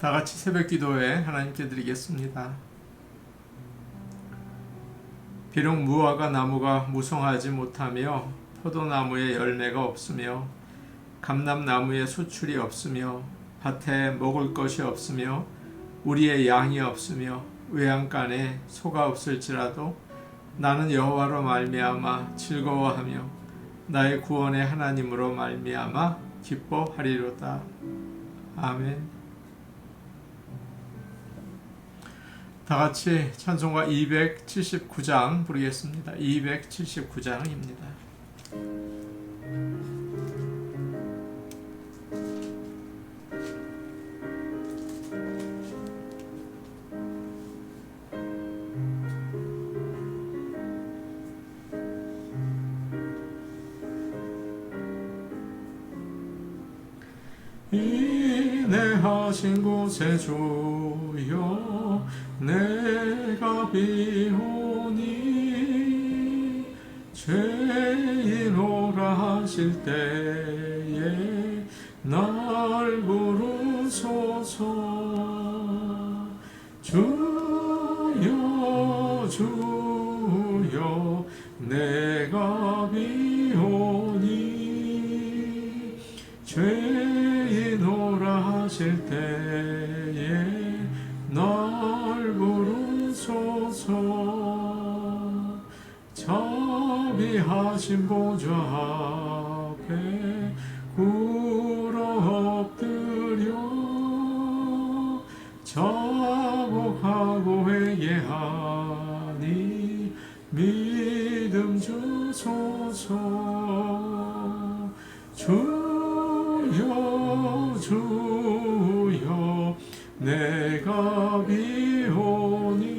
다 같이 새벽 기도회 하나님께 드리겠습니다. 비록 무화과 나무가 무성하지 못하며 포도나무에 열매가 없으며 감람나무에 수출이 없으며 밭에 먹을 것이 없으며 우리의 양이 없으며 외양간에 소가 없을지라도 나는 여호와로 말미암아 즐거워하며 나의 구원의 하나님으로 말미암아 기뻐하리로다. 아멘. 다 같이 찬송가 279장 부르겠습니다. 279장입니다. 인내하신 곳에 주여 내가 비오니 죄인오라 하실 때에 날 부르소서. 주여 주여 내가 비오니 죄인오라 하실 때에 날 부르소서. 자비하신 보좌 앞에 굴어 엎드려 자복하고 회개하니 믿음 주소서. 주여 주여 내가 비오니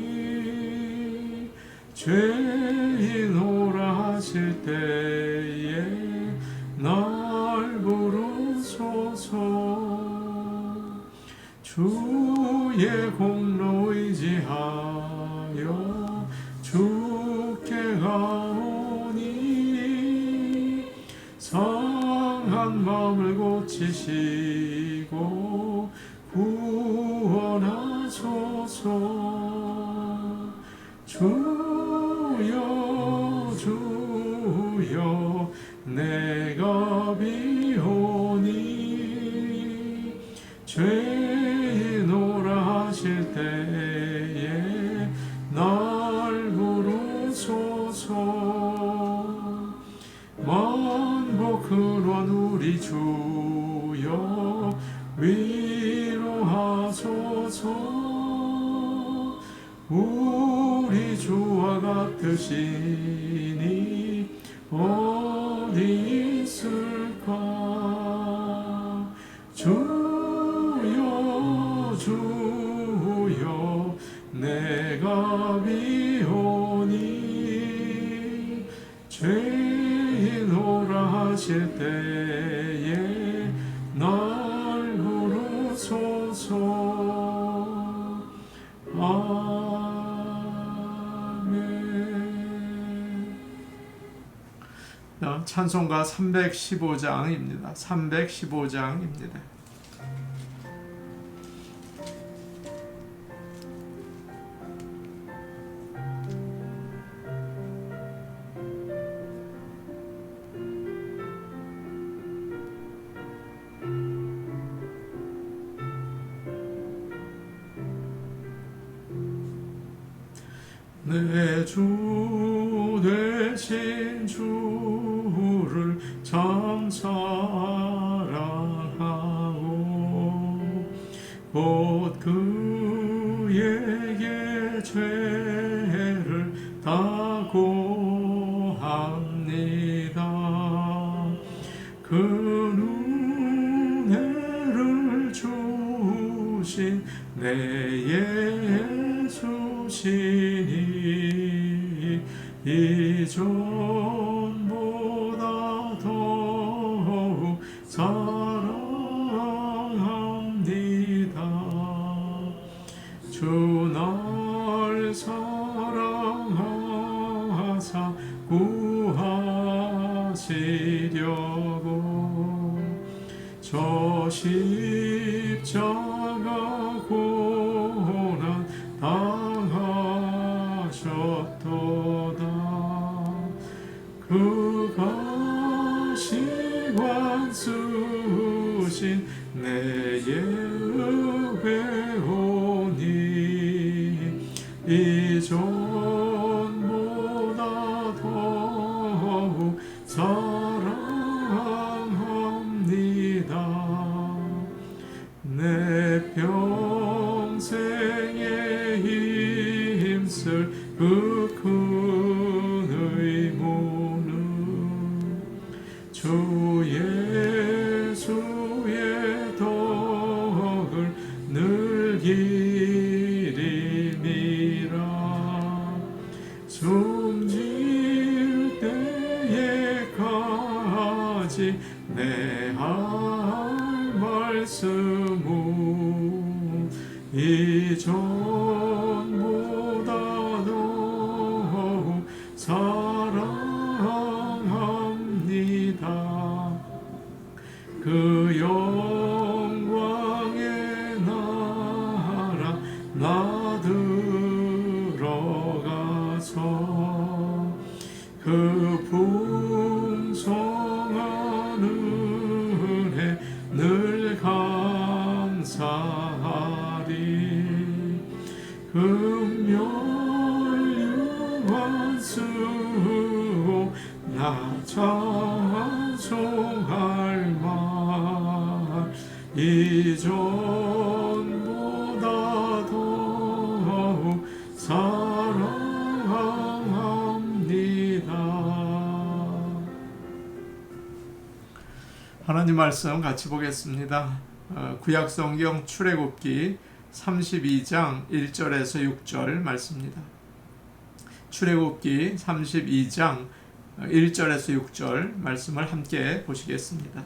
죄인오라 하실 때에 날 부르소서. 주의 공로 의지하여 주께 가오니 상한 마음을 고치시고 구원하소서. 주여 주여 내가 비오니 죄인오라 하실 때에 날 부르소서. 만복 근원 우리 주여 위로하소서. 우리 주와 같으시니 어디 있을까. 주여 주여 내가 비오니 죄인오라 하실 때에 날 부르소서. 아멘. 찬송가 315장입니다. 315장입니다. 내 주 되신 주를 참 사랑하오. 곧 그에게 죄를 다고 합니다. 그 은혜를 주신 내 예수시니 이전보다 더욱 사랑합니다. 주 날 사랑하사 구하시려고 저 십자가 고난 당하셨도다. 그가 시관 쓰신 내 예배오니 이전보다 더욱 사랑합니다. 내 평생에 힘쓸 그 큰 의무는 주 예수의 덕을 늘 기림이라. 숨질 때에까지 내 할 말씀은 이전보다 더욱 사랑합니다. 그 영광의 나라 나 들어가서 그 풍성한 은혜 늘 감사하리. 금멸유한 수호 나 찬송할 말 이전보다 더욱 사랑합니다. 하나님 말씀 같이 보겠습니다. 구약성경 출애굽기 32장 1절에서 6절 말씀입니다. 출애굽기 32장 1절에서 6절 말씀을 함께 보시겠습니다.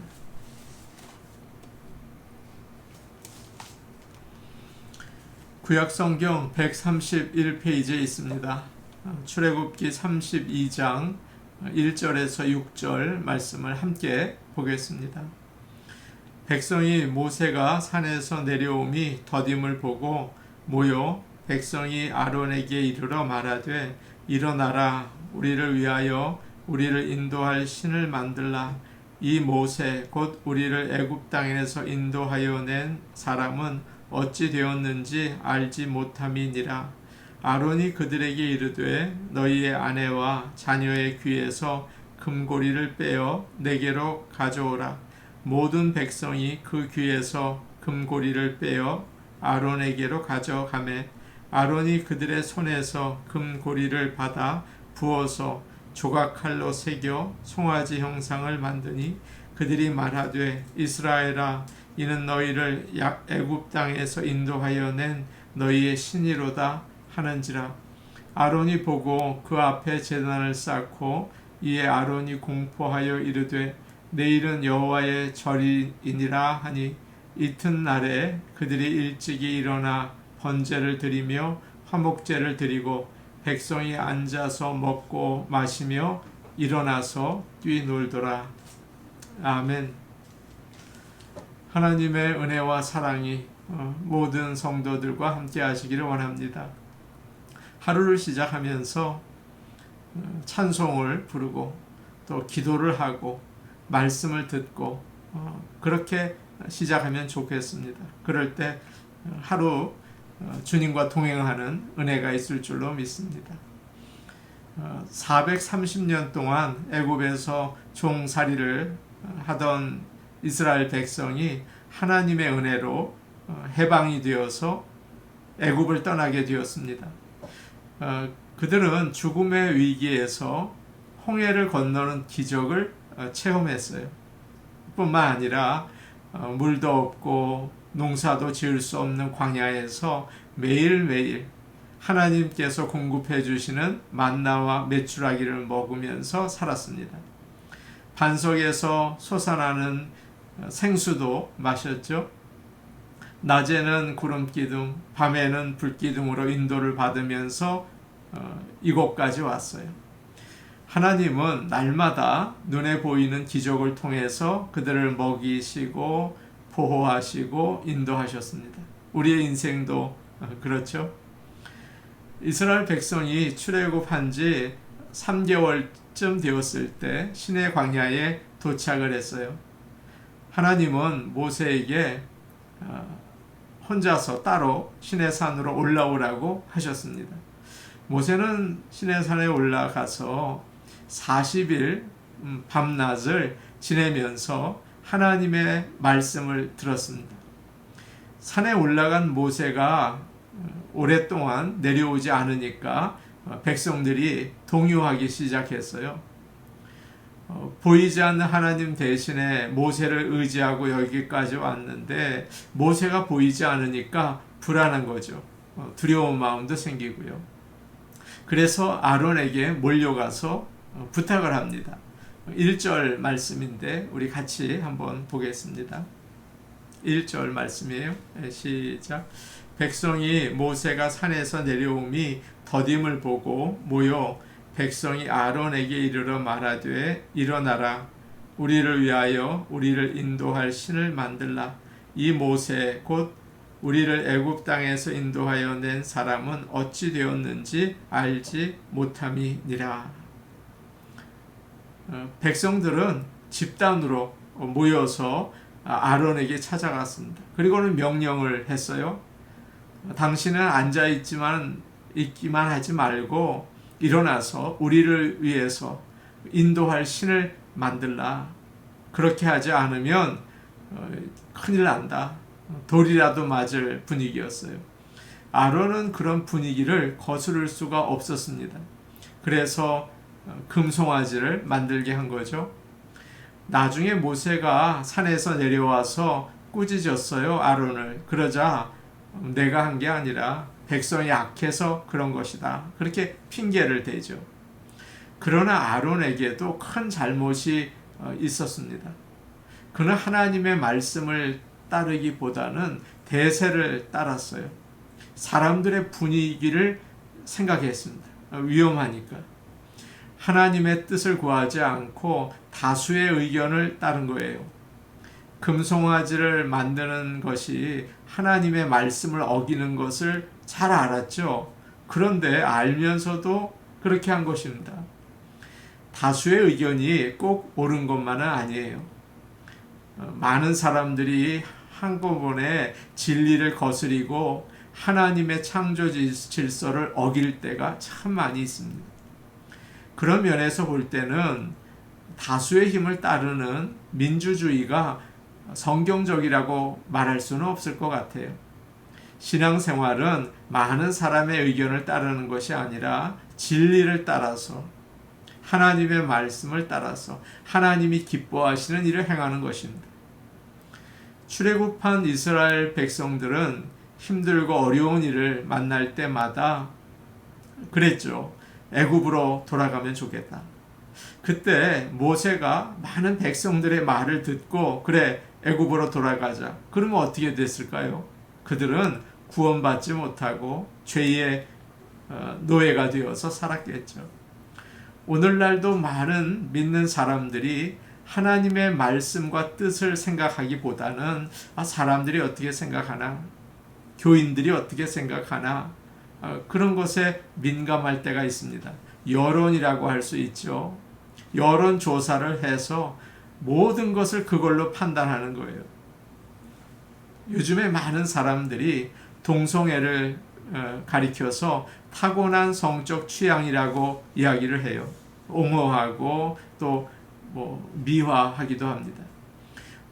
구약성경 131페이지에 있습니다. 출애굽기 32장 1절에서 6절 말씀을 함께 보겠습니다. 백성이 모세가 산에서 내려옴이 더딤을 보고 모여 백성이 아론에게 이르러 말하되 일어나라 우리를 위하여 우리를 인도할 신을 만들라. 이 모세 곧 우리를 애굽 땅에서 인도하여 낸 사람은 어찌 되었는지 알지 못함이니라. 아론이 그들에게 이르되 너희의 아내와 자녀의 귀에서 금고리를 빼어 내게로 가져오라. 모든 백성이 그 귀에서 금고리를 빼어 아론에게로 가져가매 아론이 그들의 손에서 금고리를 받아 부어서 조각칼로 새겨 송아지 형상을 만드니 그들이 말하되 이스라엘아 이는 너희를 애굽 땅에서 인도하여 낸 너희의 신이로다 하는지라. 아론이 보고 그 앞에 제단을 쌓고 이에 아론이 공포하여 이르되 내일은 여호와의 절이니라 하니 이튿날에 그들이 일찍이 일어나 번제를 드리며 화목제를 드리고 백성이 앉아서 먹고 마시며 일어나서 뛰놀더라. 아멘. 하나님의 은혜와 사랑이 모든 성도들과 함께 하시기를 원합니다. 하루를 시작하면서 찬송을 부르고 또 기도를 하고 말씀을 듣고 그렇게 시작하면 좋겠습니다. 그럴 때 하루 주님과 동행하는 은혜가 있을 줄로 믿습니다. 430년 동안 애굽에서 종살이를 하던 이스라엘 백성이 하나님의 은혜로 해방이 되어서 애굽을 떠나게 되었습니다. 그들은 죽음의 위기에서 홍해를 건너는 기적을 체험했어요. 뿐만 아니라 물도 없고 농사도 지을 수 없는 광야에서 매일매일 하나님께서 공급해 주시는 만나와 메추라기를 먹으면서 살았습니다. 반석에서 솟아나는 생수도 마셨죠. 낮에는 구름기둥, 밤에는 불기둥으로 인도를 받으면서 이곳까지 왔어요. 하나님은 날마다 눈에 보이는 기적을 통해서 그들을 먹이시고 보호하시고 인도하셨습니다. 우리의 인생도 그렇죠. 이스라엘 백성이 출애굽한 지 3개월쯤 되었을 때 시내 광야에 도착을 했어요. 하나님은 모세에게 혼자서 따로 시내산으로 올라오라고 하셨습니다. 모세는 시내산에 올라가서 40일 밤낮을 지내면서 하나님의 말씀을 들었습니다. 산에 올라간 모세가 오랫동안 내려오지 않으니까 백성들이 동요하기 시작했어요. 보이지 않는 하나님 대신에 모세를 의지하고 여기까지 왔는데 모세가 보이지 않으니까 불안한 거죠. 두려운 마음도 생기고요. 그래서 아론에게 몰려가서 부탁을 합니다. 1절 말씀인데 우리 같이 한번 보겠습니다. 1절 말씀이에요. 시작. 백성이 모세가 산에서 내려옴이 더딤을 보고 모여 백성이 아론에게 이르러 말하되 일어나라 우리를 위하여 우리를 인도할 신을 만들라. 이 모세 곧 우리를 애굽 땅에서 인도하여 낸 사람은 어찌 되었는지 알지 못함이니라. 백성들은 집단으로 모여서 아론에게 찾아갔습니다. 그리고는 명령을 했어요. 당신은 앉아있기만 하지 말고 일어나서 우리를 위해서 인도할 신을 만들라. 그렇게 하지 않으면 큰일 난다. 돌이라도 맞을 분위기였어요. 아론은 그런 분위기를 거스를 수가 없었습니다. 그래서 금송아지를 만들게 한 거죠. 나중에 모세가 산에서 내려와서 꾸짖었어요. 아론을. 그러자 내가 한 게 아니라 백성이 약해서 그런 것이다. 그렇게 핑계를 대죠. 그러나 아론에게도 큰 잘못이 있었습니다. 그는 하나님의 말씀을 따르기보다는 대세를 따랐어요. 사람들의 분위기를 생각했습니다. 위험하니까. 하나님의 뜻을 구하지 않고 다수의 의견을 따른 거예요. 금송아지를 만드는 것이 하나님의 말씀을 어기는 것을 잘 알았죠. 그런데 알면서도 그렇게 한 것입니다. 다수의 의견이 꼭 옳은 것만은 아니에요. 많은 사람들이 한꺼번에 진리를 거스리고 하나님의 창조 질서를 어길 때가 참 많이 있습니다. 그런 면에서 볼 때는 다수의 힘을 따르는 민주주의가 성경적이라고 말할 수는 없을 것 같아요. 신앙생활은 많은 사람의 의견을 따르는 것이 아니라 진리를 따라서 하나님의 말씀을 따라서 하나님이 기뻐하시는 일을 행하는 것입니다. 출애굽한 이스라엘 백성들은 힘들고 어려운 일을 만날 때마다 그랬죠. 애굽으로 돌아가면 좋겠다. 그때 모세가 많은 백성들의 말을 듣고 그래 애굽으로 돌아가자. 그러면 어떻게 됐을까요? 그들은 구원받지 못하고 죄의 노예가 되어서 살았겠죠. 오늘날도 많은 믿는 사람들이 하나님의 말씀과 뜻을 생각하기보다는 사람들이 어떻게 생각하나, 교인들이 어떻게 생각하나 그런 것에 민감할 때가 있습니다. 여론이라고 할 수 있죠. 여론 조사를 해서 모든 것을 그걸로 판단하는 거예요. 요즘에 많은 사람들이 동성애를 가리켜서 타고난 성적 취향이라고 이야기를 해요. 옹호하고 또 미화하기도 합니다.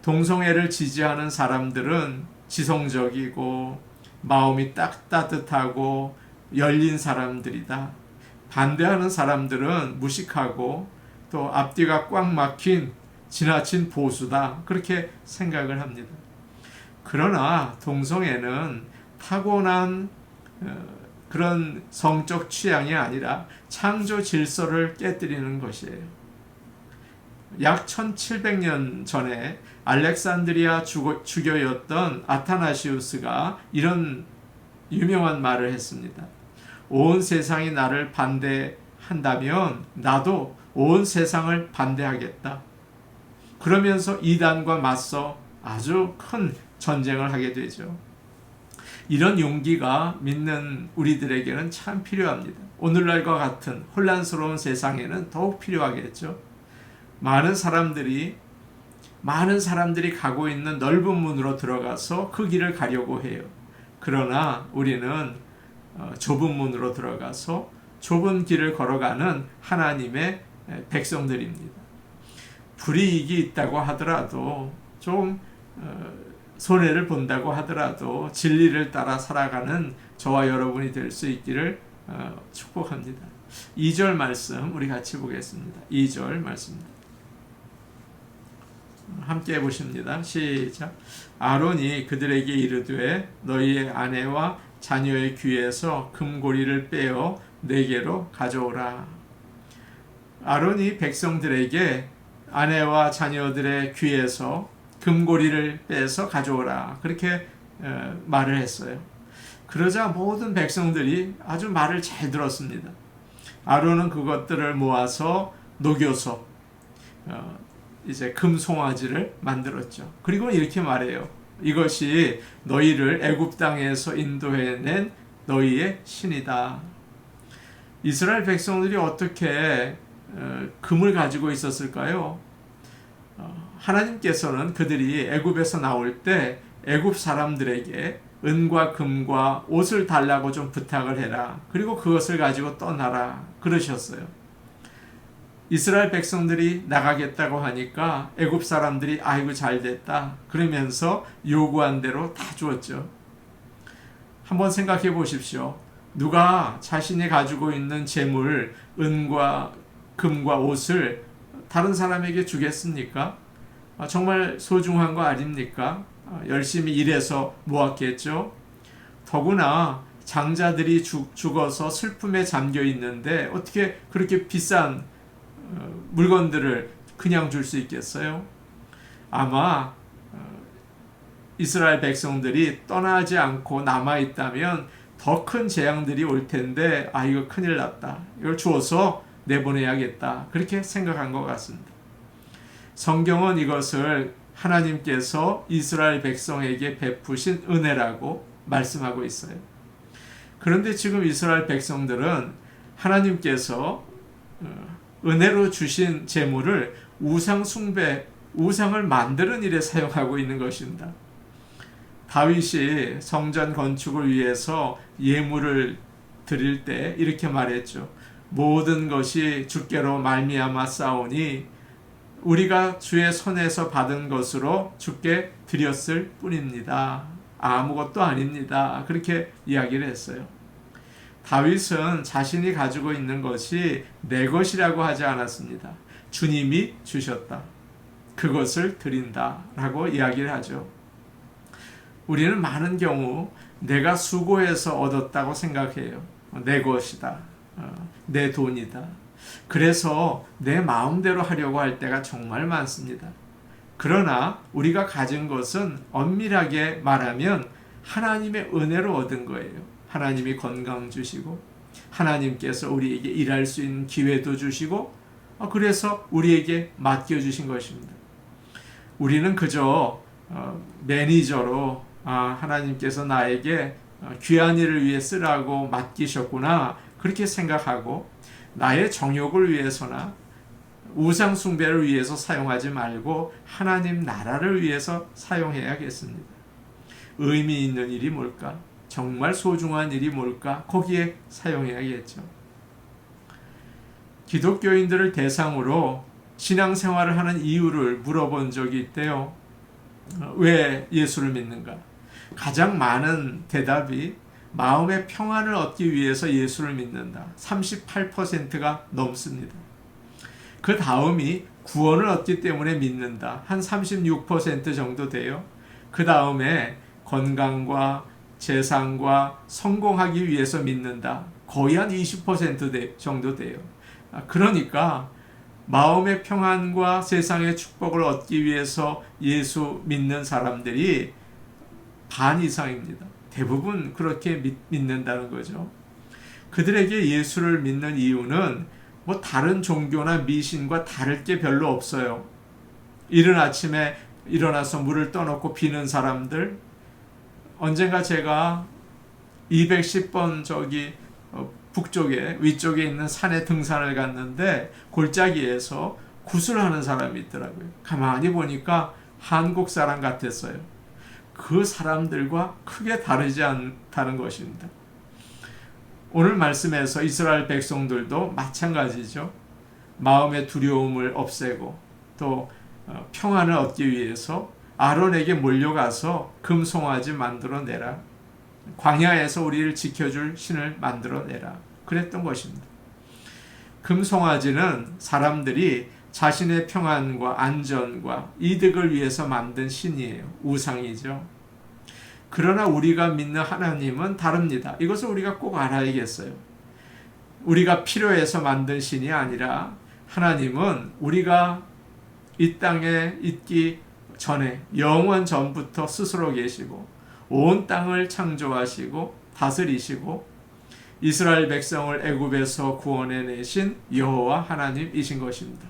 동성애를 지지하는 사람들은 지성적이고 마음이 따뜻하고 열린 사람들이다. 반대하는 사람들은 무식하고 또 앞뒤가 꽉 막힌 지나친 보수다. 그렇게 생각을 합니다. 그러나 동성애는 타고난 그런 성적 취향이 아니라 창조 질서를 깨뜨리는 것이에요. 약 1700년 전에 알렉산드리아 주교였던 아타나시우스가 이런 유명한 말을 했습니다. 온 세상이 나를 반대한다면 나도 온 세상을 반대하겠다. 그러면서 이단과 맞서 아주 큰 전쟁을 하게 되죠. 이런 용기가 믿는 우리들에게는 참 필요합니다. 오늘날과 같은 혼란스러운 세상에는 더욱 필요하겠죠. 많은 사람들이 가고 있는 넓은 문으로 들어가서 그 길을 가려고 해요. 그러나 우리는 좁은 문으로 들어가서 좁은 길을 걸어가는 하나님의 백성들입니다. 불이익이 있다고 하더라도 좀 손해를 본다고 하더라도 진리를 따라 살아가는 저와 여러분이 될 수 있기를 축복합니다. 2절 말씀 우리 같이 보겠습니다. 2절 말씀입니다. 함께 보십니다. 시작. 아론이 그들에게 이르되 너희의 아내와 자녀의 귀에서 금고리를 빼어 내게로 가져오라. 아론이 백성들에게 아내와 자녀들의 귀에서 금고리를 빼서 가져오라 그렇게 말을 했어요. 그러자 모든 백성들이 아주 말을 잘 들었습니다. 아론은 그것들을 모아서 녹여서 이제 금송아지를 만들었죠. 그리고 이렇게 말해요. 이것이 너희를 애굽 땅에서 인도해낸 너희의 신이다. 이스라엘 백성들이 어떻게 금을 가지고 있었을까요? 하나님께서는 그들이 애굽에서 나올 때 애굽 사람들에게 은과 금과 옷을 달라고 좀 부탁을 해라. 그리고 그것을 가지고 떠나라. 그러셨어요. 이스라엘 백성들이 나가겠다고 하니까 애굽 사람들이 아이고 잘됐다. 그러면서 요구한 대로 다 주었죠. 한번 생각해 보십시오. 누가 자신이 가지고 있는 재물, 은과 금과 옷을 다른 사람에게 주겠습니까? 정말 소중한 거 아닙니까? 열심히 일해서 모았겠죠. 더구나 장자들이 죽어서 슬픔에 잠겨 있는데 어떻게 그렇게 비싼 물건들을 그냥 줄 수 있겠어요? 아마 이스라엘 백성들이 떠나지 않고 남아있다면 더 큰 재앙들이 올 텐데 이거 큰일 났다. 이걸 주어서 내보내야겠다. 그렇게 생각한 것 같습니다. 성경은 이것을 하나님께서 이스라엘 백성에게 베푸신 은혜라고 말씀하고 있어요. 그런데 지금 이스라엘 백성들은 하나님께서 은혜로 주신 재물을 우상 숭배, 우상을 만드는 일에 사용하고 있는 것입니다. 다윗이 성전 건축을 위해서 예물을 드릴 때 이렇게 말했죠. 모든 것이 주께로 말미암아 싸우니 우리가 주의 손에서 받은 것으로 주께 드렸을 뿐입니다. 아무것도 아닙니다. 그렇게 이야기를 했어요. 다윗은 자신이 가지고 있는 것이 내 것이라고 하지 않았습니다. 주님이 주셨다. 그것을 드린다. 라고 이야기를 하죠. 우리는 많은 경우 내가 수고해서 얻었다고 생각해요. 내 것이다. 내 돈이다. 그래서 내 마음대로 하려고 할 때가 정말 많습니다. 그러나 우리가 가진 것은 엄밀하게 말하면 하나님의 은혜로 얻은 거예요. 하나님이 건강 주시고 하나님께서 우리에게 일할 수 있는 기회도 주시고 그래서 우리에게 맡겨주신 것입니다. 우리는 그저 매니저로 하나님께서 나에게 귀한 일을 위해 쓰라고 맡기셨구나 그렇게 생각하고 나의 정욕을 위해서나 우상 숭배를 위해서 사용하지 말고 하나님 나라를 위해서 사용해야겠습니다. 의미 있는 일이 뭘까? 정말 소중한 일이 뭘까? 거기에 사용해야겠죠. 기독교인들을 대상으로 신앙생활을 하는 이유를 물어본 적이 있대요. 왜 예수를 믿는가? 가장 많은 대답이 마음의 평안을 얻기 위해서 예수를 믿는다. 38%가 넘습니다. 그 다음이 구원을 얻기 때문에 믿는다. 한 36% 정도 돼요. 그 다음에 건강과 재산과 성공하기 위해서 믿는다. 거의 한 20% 정도 돼요. 그러니까 마음의 평안과 세상의 축복을 얻기 위해서 예수 믿는 사람들이 반 이상입니다. 대부분 그렇게 믿는다는 거죠. 그들에게 예수를 믿는 이유는 다른 종교나 미신과 다를 게 별로 없어요. 이른 아침에 일어나서 물을 떠놓고 비는 사람들, 언젠가 제가 210번 북쪽에 위쪽에 있는 산에 등산을 갔는데 골짜기에서 구슬하는 사람이 있더라고요. 가만히 보니까 한국 사람 같았어요. 그 사람들과 크게 다르지 않다는 것입니다. 오늘 말씀에서 이스라엘 백성들도 마찬가지죠. 마음의 두려움을 없애고 또 평안을 얻기 위해서 아론에게 몰려가서 금송아지 만들어내라. 광야에서 우리를 지켜줄 신을 만들어내라. 그랬던 것입니다. 금송아지는 사람들이 자신의 평안과 안전과 이득을 위해서 만든 신이에요. 우상이죠. 그러나 우리가 믿는 하나님은 다릅니다. 이것을 우리가 꼭 알아야겠어요. 우리가 필요해서 만든 신이 아니라 하나님은 우리가 이 땅에 있기 전에 영원 전부터 스스로 계시고 온 땅을 창조하시고 다스리시고 이스라엘 백성을 애굽에서 구원해내신 여호와 하나님이신 것입니다.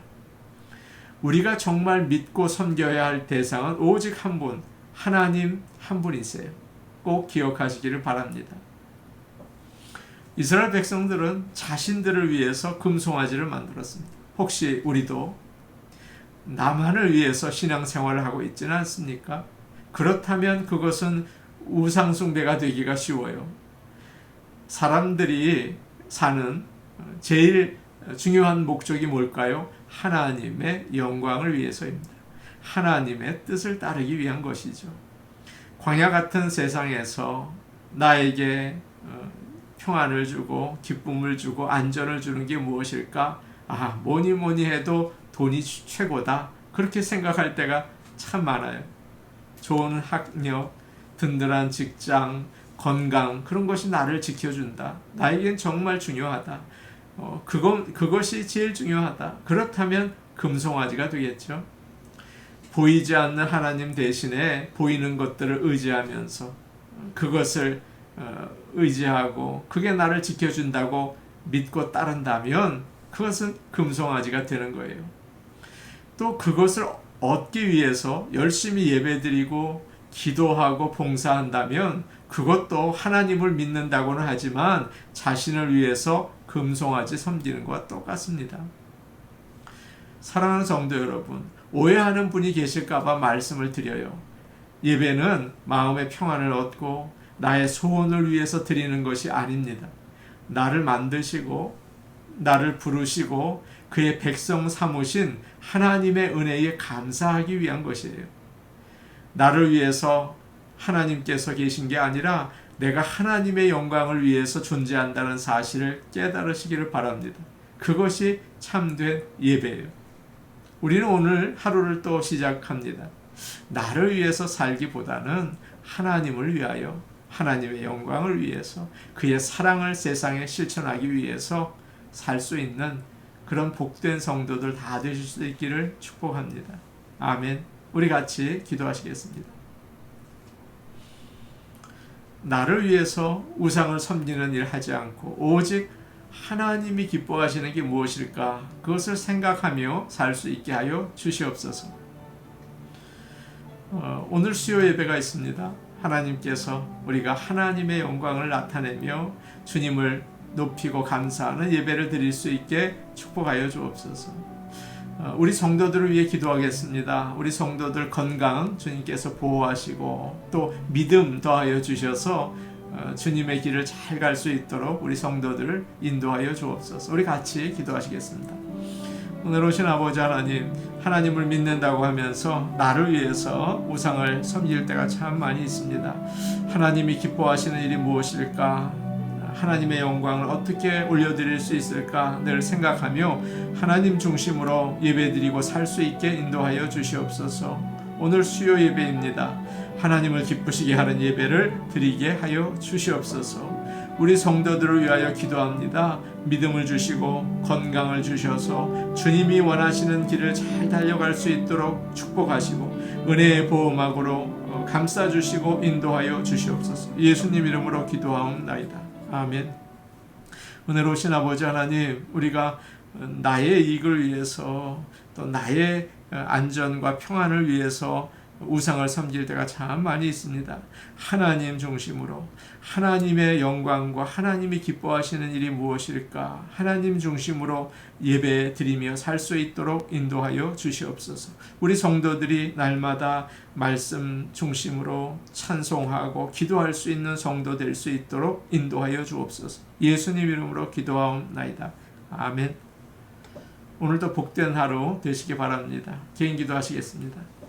우리가 정말 믿고 섬겨야 할 대상은 오직 한 분, 하나님 한 분이세요. 꼭 기억하시기를 바랍니다. 이스라엘 백성들은 자신들을 위해서 금송아지를 만들었습니다. 혹시 우리도 나만을 위해서 신앙생활을 하고 있지는 않습니까? 그렇다면 그것은 우상숭배가 되기가 쉬워요. 사람들이 사는 제일 중요한 목적이 뭘까요? 하나님의 영광을 위해서입니다. 하나님의 뜻을 따르기 위한 것이죠. 광야 같은 세상에서 나에게 평안을 주고 기쁨을 주고 안전을 주는 게 무엇일까? 뭐니 해도 돈이 최고다. 그렇게 생각할 때가 참 많아요. 좋은 학력, 든든한 직장, 건강, 그런 것이 나를 지켜준다. 나에겐 정말 중요하다. 그것이 제일 중요하다. 그렇다면 금송아지가 되겠죠. 보이지 않는 하나님 대신에 보이는 것들을 의지하면서 그것을 의지하고 그게 나를 지켜준다고 믿고 따른다면 그것은 금송아지가 되는 거예요. 또 그것을 얻기 위해서 열심히 예배드리고 기도하고 봉사한다면 그것도 하나님을 믿는다고는 하지만 자신을 위해서 금송아지 섬기는 것과 똑같습니다. 사랑하는 성도 여러분, 오해하는 분이 계실까봐 말씀을 드려요. 예배는 마음의 평안을 얻고 나의 소원을 위해서 드리는 것이 아닙니다. 나를 만드시고 나를 부르시고 그의 백성 삼으신 하나님의 은혜에 감사하기 위한 것이에요. 나를 위해서 하나님께서 계신 게 아니라 내가 하나님의 영광을 위해서 존재한다는 사실을 깨달으시기를 바랍니다. 그것이 참된 예배예요. 우리는 오늘 하루를 또 시작합니다. 나를 위해서 살기보다는 하나님을 위하여 하나님의 영광을 위해서 그의 사랑을 세상에 실천하기 위해서 살 수 있는 그런 복된 성도들 다 되실 수 있기를 축복합니다. 아멘. 우리 같이 기도하시겠습니다. 나를 위해서 우상을 섬기는 일 하지 않고 오직 하나님이 기뻐하시는 게 무엇일까? 그것을 생각하며 살 수 있게 하여 주시옵소서. 오늘 수요 예배가 있습니다. 하나님께서 우리가 하나님의 영광을 나타내며 주님을 높이고 감사하는 예배를 드릴 수 있게 축복하여 주옵소서. 우리 성도들을 위해 기도하겠습니다. 우리 성도들 건강 주님께서 보호하시고 또 믿음 더하여 주셔서 주님의 길을 잘 갈 수 있도록 우리 성도들을 인도하여 주옵소서. 우리 같이 기도하시겠습니다. 오늘 오신 아버지 하나님, 하나님을 믿는다고 하면서 나를 위해서 우상을 섬길 때가 참 많이 있습니다. 하나님이 기뻐하시는 일이 무엇일까? 하나님의 영광을 어떻게 올려드릴 수 있을까 늘 생각하며 하나님 중심으로 예배드리고 살 수 있게 인도하여 주시옵소서. 오늘 수요 예배입니다. 하나님을 기쁘시게 하는 예배를 드리게 하여 주시옵소서. 우리 성도들을 위하여 기도합니다. 믿음을 주시고 건강을 주셔서 주님이 원하시는 길을 잘 달려갈 수 있도록 축복하시고 은혜의 보호막으로 감싸주시고 인도하여 주시옵소서. 예수님 이름으로 기도하옵나이다. 아멘. 은혜로우신 아버지 하나님, 우리가 나의 이익을 위해서 또 나의 안전과 평안을 위해서 우상을 섬길 때가 참 많이 있습니다. 하나님 중심으로 하나님의 영광과 하나님이 기뻐하시는 일이 무엇일까? 하나님 중심으로 예배 드리며 살 수 있도록 인도하여 주시옵소서. 우리 성도들이 날마다 말씀 중심으로 찬송하고 기도할 수 있는 성도 될 수 있도록 인도하여 주옵소서. 예수님 이름으로 기도하옵나이다. 아멘. 오늘도 복된 하루 되시기 바랍니다. 개인 기도하시겠습니다.